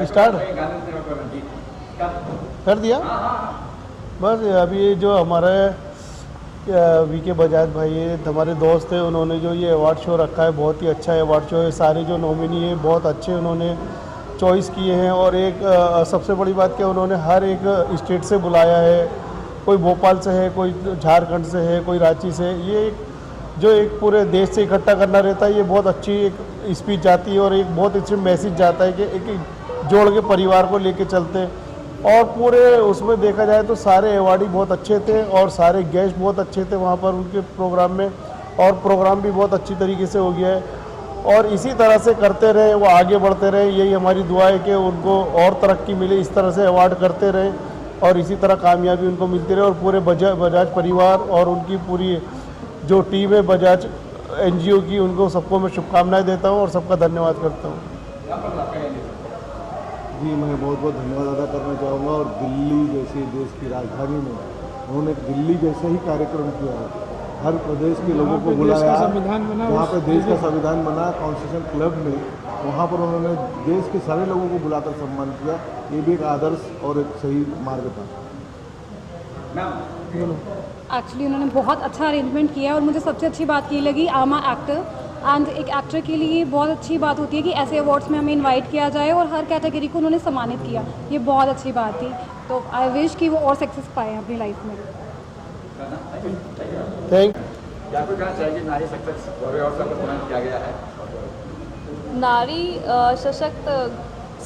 S16: स्टार्ट कर दिया। बस अभी जो हमारे वीके बजाज भाई है, हमारे दोस्त हैं, उन्होंने जो ये अवार्ड शो रखा है बहुत ही अच्छा अवार्ड शो है। सारे जो नॉमिनी है बहुत अच्छे उन्होंने चॉइस किए हैं और एक सबसे बड़ी बात क्या उन्होंने हर एक स्टेट से बुलाया है। कोई भोपाल से है, कोई झारखंड से है, कोई रांची से। ये जो एक पूरे देश से इकट्ठा करना रहता है, ये बहुत अच्छी एक स्पीच जाती है और एक बहुत अच्छी मैसेज जाता है कि एक जोड़ के परिवार को लेके चलते हैं। और पूरे उसमें देखा जाए तो सारे अवार्डी बहुत अच्छे थे और सारे गेस्ट बहुत अच्छे थे वहाँ पर उनके प्रोग्राम में, और प्रोग्राम भी बहुत अच्छी तरीके से हो गया है। और इसी तरह से करते रहे, वो आगे बढ़ते रहे, यही हमारी दुआ है कि उनको और तरक्की मिले, इस तरह से अवार्ड करते रहे और इसी तरह कामयाबी उनको मिलती रहे। और पूरे बजाज परिवार और उनकी पूरी जो टीम है बजाज NGO की, उनको सबको मैं शुभकामनाएं देता हूं और सबका धन्यवाद करता हूं।
S17: जी, मैं बहुत बहुत धन्यवाद अदा करना चाहूँगा। और दिल्ली जैसी देश की राजधानी में
S16: उन्होंने दिल्ली जैसे ही कार्यक्रम किया है, हर प्रदेश के लोगों को बुलाया, जहाँ पे देश का संविधान बना कॉन्स्टिट्यूशन क्लब में, वहाँ पर उन्होंने देश के सारे लोगों को बुलाकर सम्मान किया। ये भी एक आदर्श और एक सही मार्ग था।
S17: एक्चुअली उन्होंने बहुत अच्छा अरेंजमेंट किया है और मुझे सबसे अच्छी बात ये लगी, आई एम एक्टर एंड एक एक्टर के लिए बहुत अच्छी बात होती है कि ऐसे अवार्ड्स में हमें इनवाइट किया जाए और हर कैटेगरी को उन्होंने सम्मानित किया, ये बहुत अच्छी बात थी। तो आई विश कि वो और सक्सेस पाए अपनी लाइफ में।
S16: थैंक
S1: क्या कुछ कहना चाहिए नारी सक्सेस और सब सम्मानित किया गया है?
S18: नारी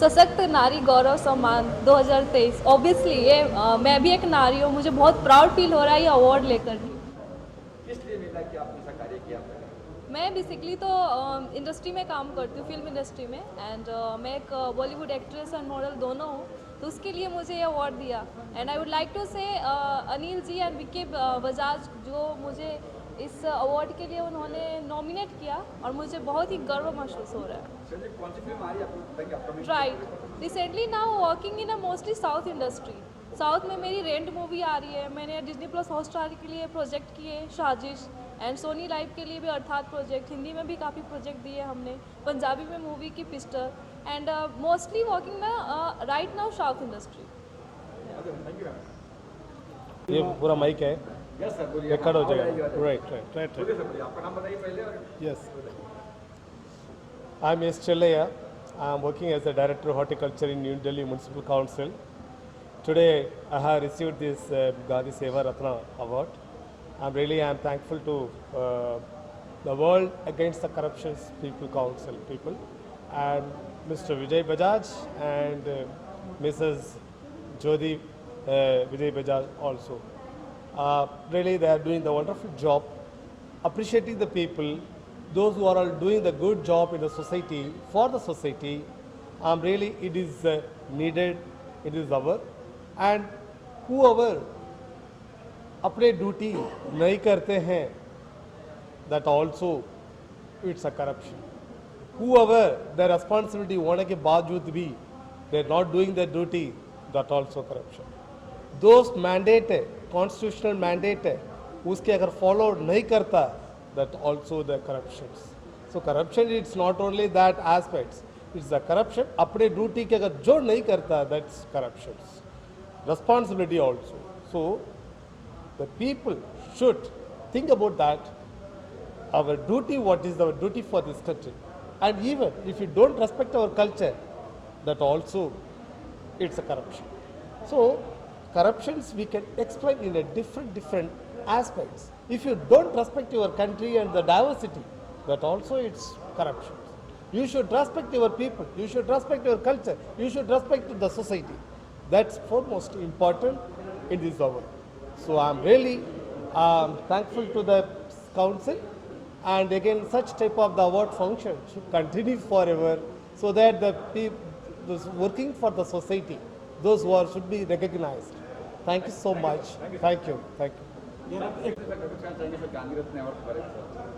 S18: सशक्त नारी गौरव सम्मान 2023 ऑब्वियसली ये मैं भी एक नारी हूँ, मुझे बहुत प्राउड फील हो रहा है ये अवार्ड लेकर के।
S1: किस लिए मिला कि आपने ऐसा कार्य किया?
S18: मैं बेसिकली तो इंडस्ट्री में काम करती हूँ, फिल्म इंडस्ट्री में, एंड मैं एक बॉलीवुड एक्ट्रेस एंड मॉडल दोनों हूँ, तो उसके लिए मुझे ये अवार्ड दिया। And I would like to say Anil ji and VK Bajaj जो मुझे इस अवार्ड के लिए उन्होंने नॉमिनेट किया और मुझे बहुत ही गर्व महसूस हो रहा है।
S1: कौन सी फिल्म आ रही है आपको?
S18: Right, recently now working in a mostly south industry. South में मेरी रेंट मूवी आ रही है, मैंने डिज्नी प्लस हॉटस्टार के लिए प्रोजेक्ट किए साजिश, एंड सोनी लाइव के लिए भी अर्थात प्रोजेक्ट, हिंदी में भी काफ़ी प्रोजेक्ट दिए हमने, पंजाबी में मूवी की पिस्टर, एंड मोस्टली वर्किंग ना राइट नाउ साउथ इंडस्ट्री।
S16: ये पूरा माइक है,
S1: यस सर, बोलिए।
S16: रिकॉर्ड हो जाएगा। राइट राइट राइट
S1: बोलिए सर, बोलिए। आपका नाम बताइए पहले और
S16: yes, I am S Chellaiya. I am working as a director of horticulture in New Delhi Municipal Council. Today I have received this Gandhi Seva Ratna award. I am thankful to the World Against the Corruptions People Council people and Mr. Vijay Bajaj and Mrs. Jyoti Vijay Bajaj also. Really they are doing the wonderful job, appreciating the people, those who are all doing the good job in the society, for the society. Really it is needed, it is our, and whoever अपने duty नहीं करते हैं, that also it's a corruption. Whoever the responsibility होने के बावजूद भी they are not doing their duty, that also corruption. Those mandate है, constitutional mandate है, उसके अगर follow नहीं करता, that also the corruptions. So corruption it's not only that aspects, it's the corruption. अपने ड्यूटी के अगर जो नहीं करता, that's corruptions. Responsibility also. So the people should think about that. Our duty, what is our duty for this country? And even if you don't respect our culture, that also it's a corruption. So corruptions we can explain in a different aspects. If you don't respect your country and the diversity, that also it's corruption. You should respect your people, you should respect your culture, you should respect the society. That's foremost important in this hour. So I'm really thankful to the council, and again such type of the award function should continue forever, so that the people those working for the society, those who are should be recognized. Thank you so much. Thank you.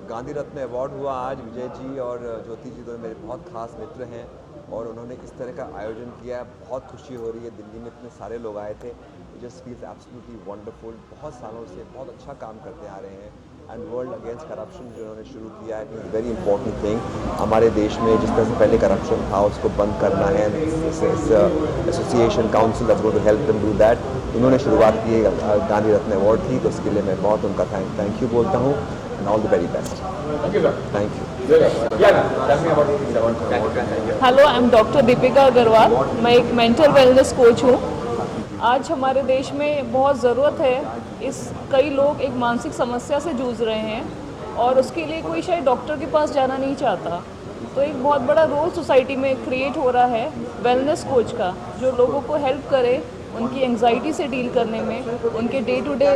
S19: Gandhi Ratna award हुआ आज। विजय जी और ज्योति जी दोनों मेरे बहुत खास मित्र हैं और उन्होंने इस तरह का आयोजन किया, बहुत खुशी हो रही है। दिल्ली में इतने सारे लोग आए थे, जस्ट फील्स एब्सोल्युटली वंडरफुल। बहुत सालों से बहुत अच्छा काम करते आ रहे हैं, एंड वर्ल्ड अगेंस्ट करप्शन जो उन्होंने शुरू किया है, it is very important thing. हमारे देश में जिस तरह से पहले करप्शन था उसको बंद करना है, association council that's going to help them do that. उन्होंने शुरुआत की, गांधी रत्न अवार्ड थी, तो उसके लिए मैं बहुत उनका थैंक यू बोलता हूँ, and all the very best. Thank you.
S20: Hello, I am doctor Deepika Agarwal. मैं एक मेंटल वेलनेस कोच हूँ। आज हमारे देश में बहुत ज़रूरत है, कई लोग एक मानसिक समस्या से जूझ रहे हैं और उसके लिए कोई शायद डॉक्टर के पास जाना नहीं चाहता। तो एक बहुत बड़ा रोल सोसाइटी में क्रिएट हो रहा है वेलनेस कोच का, जो लोगों को हेल्प करे उनकी एंग्जाइटी से डील करने में, उनके डे टू डे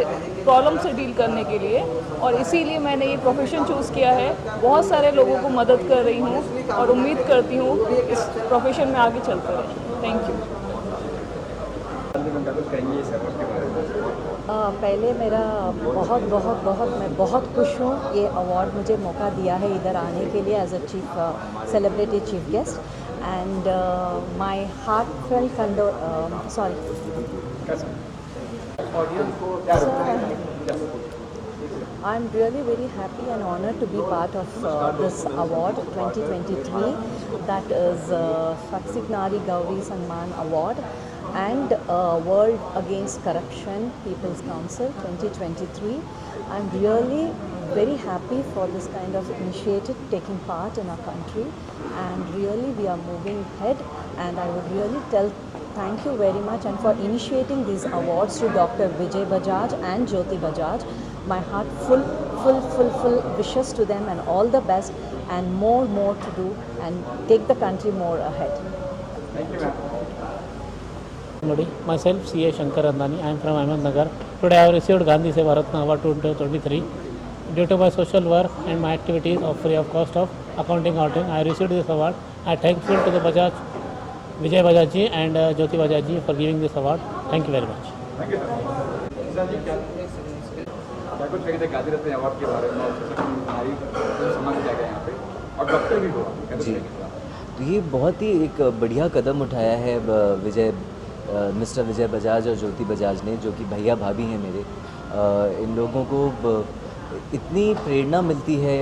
S20: प्रॉब्लम से डील करने के लिए। और इसीलिए मैंने ये प्रोफेशन चूज़ किया है। बहुत सारे लोगों को मदद कर रही हूँ और उम्मीद करती हूँ इस प्रोफेशन में आगे चलते रहें। Thank you.
S21: पहले मेरा मैं बहुत खुश हूँ, ये अवार्ड मुझे मौका दिया है इधर आने के लिए as a chief celebrity chief guest, and my heartfelt
S1: audience को क्या
S21: I'm really very happy and honored to be part of this award 2023, that is Shaksit Nari Gauri Sanman Award, and World Against Corruption People's Council 2023. I'm really very happy for this kind of initiative taking part in our country, and really we are moving ahead, and I would really thank you very much and for initiating these awards to Dr. Vijay Bajaj and Jyoti Bajaj. My heart full wishes to them and all the best, and more to do and take the country more ahead.
S1: Thank you, ma'am.
S6: Myself, C.A. Shankar Andani. I am from Ahmednagar. Today I have received Gandhi Seva Ratna Award 2023. Due to my social work and my activities of free of cost of accounting auditing, I received this award. I am thankful to the Vijay Bajaj ji and Jyoti Bajaj ji for giving this award. Thank you very much.
S1: Thank you, sir. क्या कुछ कही थे गांधी रत्न award के बारे में, नारी सम्मान किया गया यहाँ पे और डॉक्टर भी हुआ जी।
S22: तो ये बहुत ही एक बढ़िया कदम उठाया है मिस्टर विजय बजाज और ज्योति बजाज ने, जो कि भैया भाभी हैं मेरे। इन लोगों को इतनी प्रेरणा मिलती है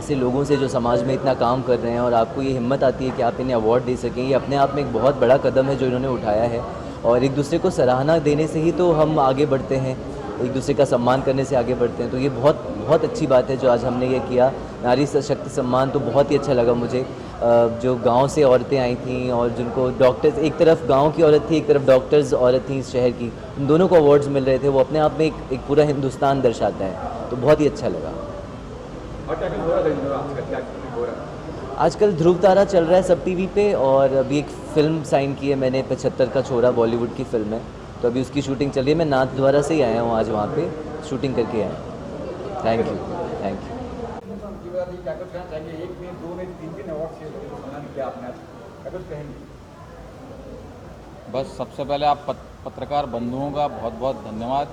S22: ऐसे लोगों से जो समाज में इतना काम कर रहे हैं, और आपको ये हिम्मत आती है कि आप इन्हें अवार्ड दे सकें। ये अपने आप में एक बहुत बड़ा कदम है जो इन्होंने उठाया है, और एक दूसरे को सराहना देने से ही तो हम आगे बढ़ते हैं, एक दूसरे का सम्मान करने से आगे बढ़ते हैं। तो ये बहुत अच्छी बात है जो आज हमने ये किया। नारी शक्ति सम्मान तो बहुत ही अच्छा लगा मुझे। जो गांव से औरतें आई थीं और जिनको डॉक्टर्स, एक तरफ गांव की औरत थी, एक तरफ डॉक्टर्स औरत थी इस शहर की, उन दोनों को अवार्ड्स मिल रहे थे। वो अपने आप में एक पूरा हिंदुस्तान दर्शाता है, तो बहुत ही अच्छा लगा। आजकल ध्रुव तारा चल रहा है सब टीवी पे, और अभी एक फ़िल्म साइन की है मैंने, 75 का छोरा, बॉलीवुड की फ़िल्म है, तो अभी उसकी शूटिंग चल रही है। मैं नाथ द्वारा से ही आया हूँ, आज वहाँ पे शूटिंग करके आया। Thank you.
S1: क्या कुछ कहना चाहिए? एक दिन, दो दिन, तीन अवार्ड किया आपने, क्या कुछ कहेंगे?
S23: बस सबसे पहले आप पत्रकार बंधुओं का बहुत बहुत धन्यवाद।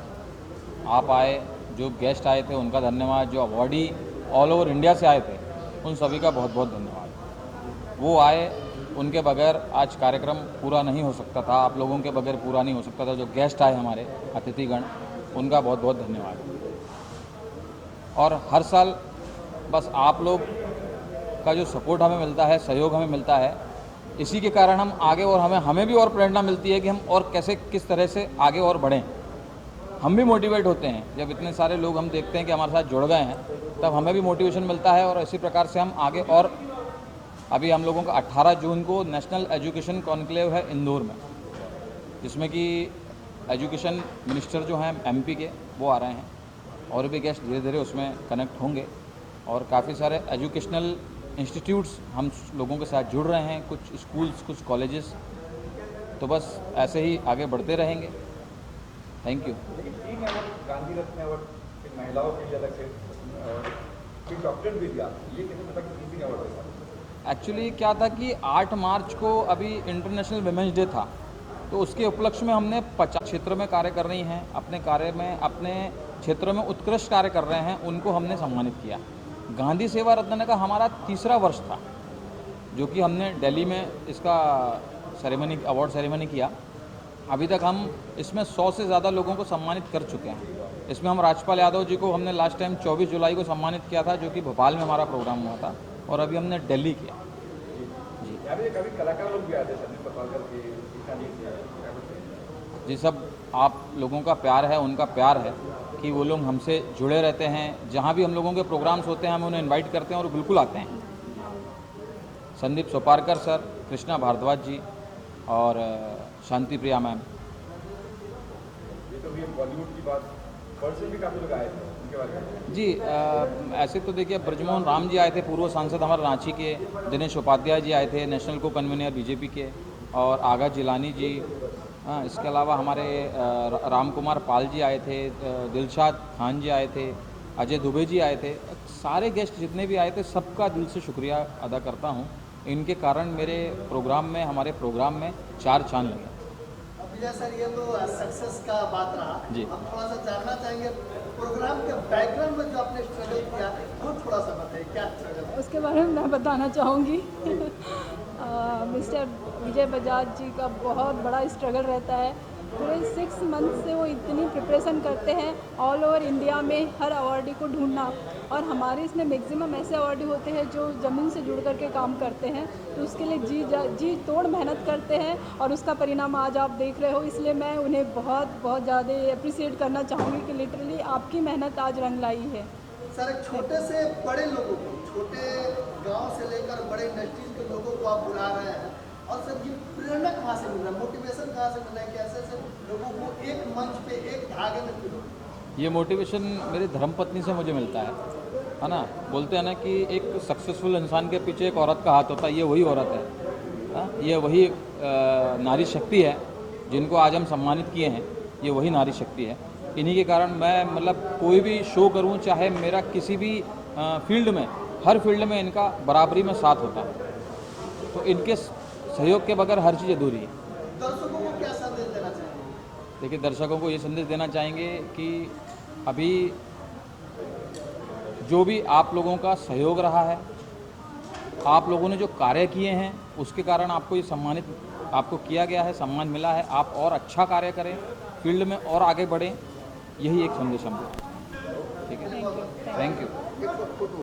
S23: आप आए, जो गेस्ट आए थे उनका धन्यवाद, जो अवार्डी ऑल ओवर इंडिया से आए थे उन सभी का बहुत बहुत धन्यवाद। वो आए, उनके बगैर आज कार्यक्रम पूरा नहीं हो सकता था, आप लोगों के बगैर पूरा नहीं हो सकता था। जो गेस्ट आए हमारे अतिथिगण, उनका बहुत बहुत धन्यवाद। और हर साल बस आप लोग का जो सपोर्ट हमें मिलता है, सहयोग हमें मिलता है, इसी के कारण हम आगे, और हमें भी और प्रेरणा मिलती है कि हम और कैसे, किस तरह से आगे और बढ़ें। हम भी मोटिवेट होते हैं जब इतने सारे लोग हम देखते हैं कि हमारे साथ जुड़ गए हैं, तब हमें भी मोटिवेशन मिलता है, और इसी प्रकार से हम आगे। और अभी हम लोगों का 18 जून को नेशनल एजुकेशन कॉन्क्लेव है इंदौर में, जिसमें कि एजुकेशन मिनिस्टर जो हैं MP के, वो आ रहे हैं, और भी गेस्ट धीरे धीरे उसमें कनेक्ट होंगे, और काफ़ी सारे एजुकेशनल इंस्टीट्यूट्स हम लोगों के साथ जुड़ रहे हैं, कुछ स्कूल्स, कुछ कॉलेजेस। तो बस ऐसे ही आगे बढ़ते रहेंगे। Thank you.
S1: Gandhi Ratna award महिलाओं के लिए अलग से, फिर डॉक्टर भी दिया, ये कैसे पता कि किसी अवार्ड होगा?
S23: एक्चुअली क्या था कि 8 मार्च को अभी इंटरनेशनल विमेंस डे था, तो उसके उपलक्ष्य में हमने 50 क्षेत्र में कार्य कर रही हैं, अपने कार्य में, अपने क्षेत्र में उत्कृष्ट कार्य कर रहे हैं, उनको हमने सम्मानित किया। गांधी सेवा रत्न का हमारा 3रा वर्ष था, जो कि हमने दिल्ली में इसका सेरेमनी, अवार्ड सेरेमनी किया। अभी तक हम इसमें 100 से ज़्यादा लोगों को सम्मानित कर चुके हैं। इसमें हम राजपाल यादव जी को हमने लास्ट टाइम 24 जुलाई को सम्मानित किया था, जो कि भोपाल में हमारा प्रोग्राम हुआ था, और अभी हमने दिल्ली किया। जी,
S1: कभी कलाकार लोग भी आते हैं
S23: जी, सब आप लोगों का प्यार है, उनका प्यार है कि वो लोग हमसे जुड़े रहते हैं। जहाँ भी हम लोगों के प्रोग्राम्स होते हैं, हम उन्हें इनवाइट करते हैं और बिल्कुल आते हैं। संदीप सोपारकर सर, कृष्णा भारद्वाज जी और शांति प्रिया मैम।
S1: ये तो भी बॉलीवुड की बात, पर्सन भी काफ़ी लोग आए थे उनके बारे में।
S23: जी, ऐसे तो देखिए, ब्रजमोहन राम जी आए थे, पूर्व सांसद हमारे रांची के। दिनेश उपाध्याय जी आए थे, नेशनल को कन्वीनर बीजेपी के, और आगा जिलानी जी। हाँ, इसके अलावा हमारे राम कुमार पाल जी आए थे, दिलशाद खान जी आए थे, अजय दुबे जी आए थे। सारे गेस्ट जितने भी आए थे, सबका दिल से शुक्रिया अदा करता हूँ। इनके कारण मेरे प्रोग्राम में, हमारे प्रोग्राम में 4 चांद लगे।
S24: विजय सर, ये तो सक्सेस का बात रहा
S23: जी।
S24: हम थोड़ा सा जानना चाहेंगे प्रोग्राम के बैकग्राउंड में जो आपने स्ट्रगल किया, वो थोड़ा सा बताइए, क्या स्ट्रगल?
S17: उसके बारे में मैं बताना चाहूँगी। मिस्टर विजय बजाज जी का बहुत बड़ा स्ट्रगल रहता है पूरे 6 मंथ से वो इतनी प्रिपरेशन करते हैं ऑल ओवर इंडिया में हर अवार्डी को ढूंढना, और हमारे इसमें मैक्सिमम ऐसे अवार्डी होते हैं जो ज़मीन से जुड़ करके काम करते हैं, तो उसके लिए जी तोड़ मेहनत करते हैं और उसका परिणाम आज आप देख रहे हो। इसलिए मैं उन्हें बहुत बहुत ज़्यादा अप्रिसिएट करना चाहूँगी कि लिटरली आपकी मेहनत आज रंग लाई है।
S24: सर, एक छोटे से बड़े लोगों को, छोटे गांव से लेकर बड़े इंडस्ट्रीज के लोगों को आप बुला रहे हैं, और सर ये प्रेरणा कहाँ से मिल रहा है, मोटिवेशन कहाँ से मिल रहा है कि ऐसे ऐसे लोगों को एक मंच पे एक धागे में पिरो? ये
S23: मोटिवेशन मेरी धर्मपत्नी से मुझे मिलता है ना। बोलते हैं ना कि एक सक्सेसफुल इंसान के पीछे एक औरत का हाथ होता है, ये वही औरत है, ये वही नारी शक्ति है जिनको आज हम सम्मानित किए हैं, ये वही नारी शक्ति है। इन्हीं के कारण मैं मतलब कोई भी शो करूं, चाहे मेरा किसी भी फील्ड में, हर फील्ड में इनका बराबरी में साथ होता है, तो इनके सहयोग के बगैर हर चीज़ अधूरी है।
S24: दर्शकों को क्या संदेश देना चाहेंगे?
S23: देखिए, दर्शकों को ये संदेश देना चाहेंगे कि अभी जो भी आप लोगों का सहयोग रहा है, आप लोगों ने जो कार्य किए हैं, उसके कारण आपको ये सम्मानित आपको किया गया है, सम्मान मिला है। आप और अच्छा कार्य करें, फील्ड में और आगे बढ़ें, यही एक संदेश हम दें। ठीक है, थैंक यू।